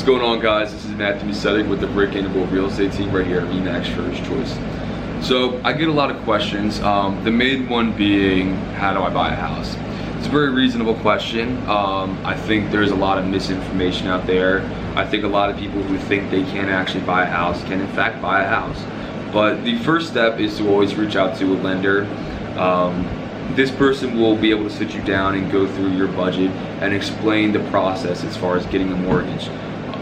going on, guys? This is Matthew Suttig with the Brick and Bolt Real Estate Team right here at RE/MAX First Choice. So I get a lot of questions, the main one being, how do I buy a house? It's a very reasonable question. I think there's a lot of misinformation out there. I think a lot of people who think they can't actually buy a house can in fact buy a house. But the first step is to always reach out to a lender. This person will be able to sit you down and go through your budget and explain the process as far as getting a mortgage.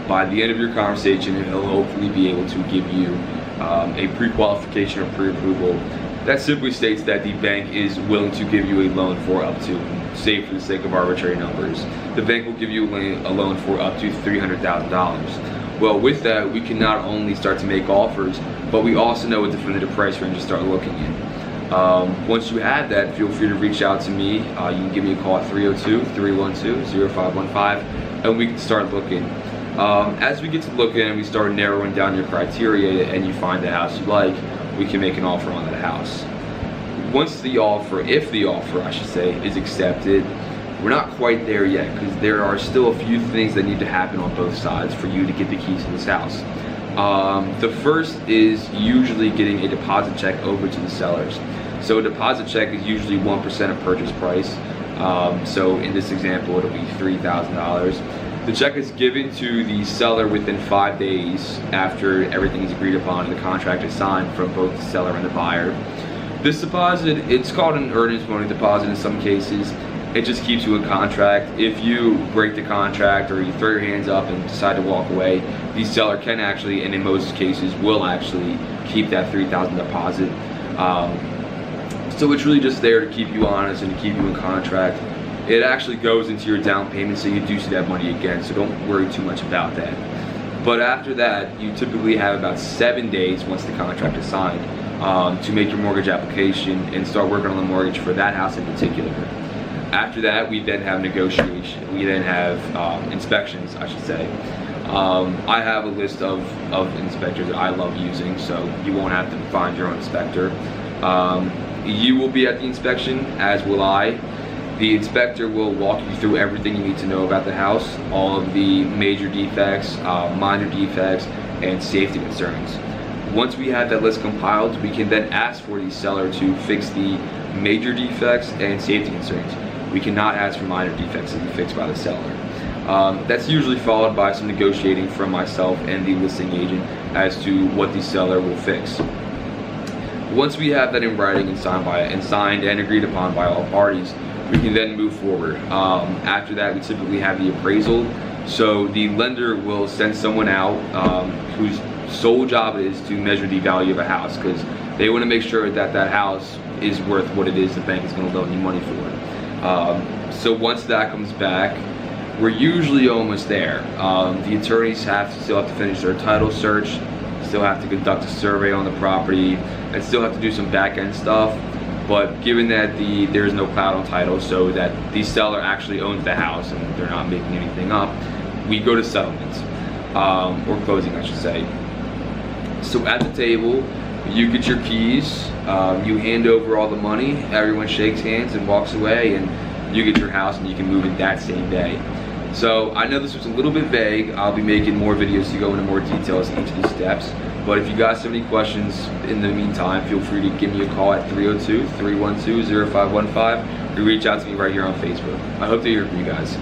By the end of your conversation, he'll hopefully be able to give you a pre-qualification or pre-approval that simply states that the bank is willing to give you a loan for up to, say for the sake of arbitrary numbers, the bank will give you a loan for up to $300,000. Well, with that, we can not only start to make offers, but we also know a definitive price range to start looking in. Once you have that, feel free to reach out to me. You can give me a call at 302-312-0515, and we can start looking. As we get to looking and we start narrowing down your criteria and you find the house you like, we can make an offer on that house. Once the offer, if the offer I should say, is accepted, we're not quite there yet because there are still a few things that need to happen on both sides for you to get the keys to this house. The first is usually getting a deposit check over to the sellers. So a deposit check is usually 1% of purchase price. So in this example, it'll be $3,000. The check is given to the seller within 5 days after everything is agreed upon and the contract is signed from both the seller and the buyer. This deposit, it's called an earnest money deposit in some cases. It just keeps you in contract. If you break the contract or you throw your hands up and decide to walk away, the seller can actually, and in most cases will actually, keep that $3,000 deposit. So it's really just there to keep you honest and to keep you in contract. It actually goes into your down payment, so you do see that money again, so don't worry too much about that. But after that, you typically have about 7 days once the contract is signed to make your mortgage application and start working on the mortgage for that house in particular. After that, we then have negotiation. We then have inspections, I should say. I have a list of inspectors that I love using, so you won't have to find your own inspector. You will be at the inspection, as will I. The inspector will walk you through everything you need to know about the house, all of the major defects, minor defects, and safety concerns. Once we have that list compiled, we can then ask for the seller to fix the major defects and safety concerns. We cannot ask for minor defects to be fixed by the seller. That's usually followed by some negotiating from myself and the listing agent as to what the seller will fix. Once we have that in writing and signed and agreed upon by all parties, we can then move forward. After that, we typically have the appraisal. So the lender will send someone out whose sole job it is to measure the value of a house, because they want to make sure that that house is worth what it is the bank is going to loan you money for. So once that comes back, we're usually almost there. The attorneys still have to finish their title search, still have to conduct a survey on the property, and still have to do some back-end stuff. But given that there's no cloud on title, so that the seller actually owns the house and they're not making anything up, we go to settlements, or closing I should say. So at the table, you get your keys, you hand over all the money, everyone shakes hands and walks away, and you get your house and you can move it that same day. So I know this was a little bit vague. I'll be making more videos to go into more details each of these steps. But if you guys have any questions in the meantime, feel free to give me a call at 302-312-0515 or reach out to me right here on Facebook. I hope to hear from you guys.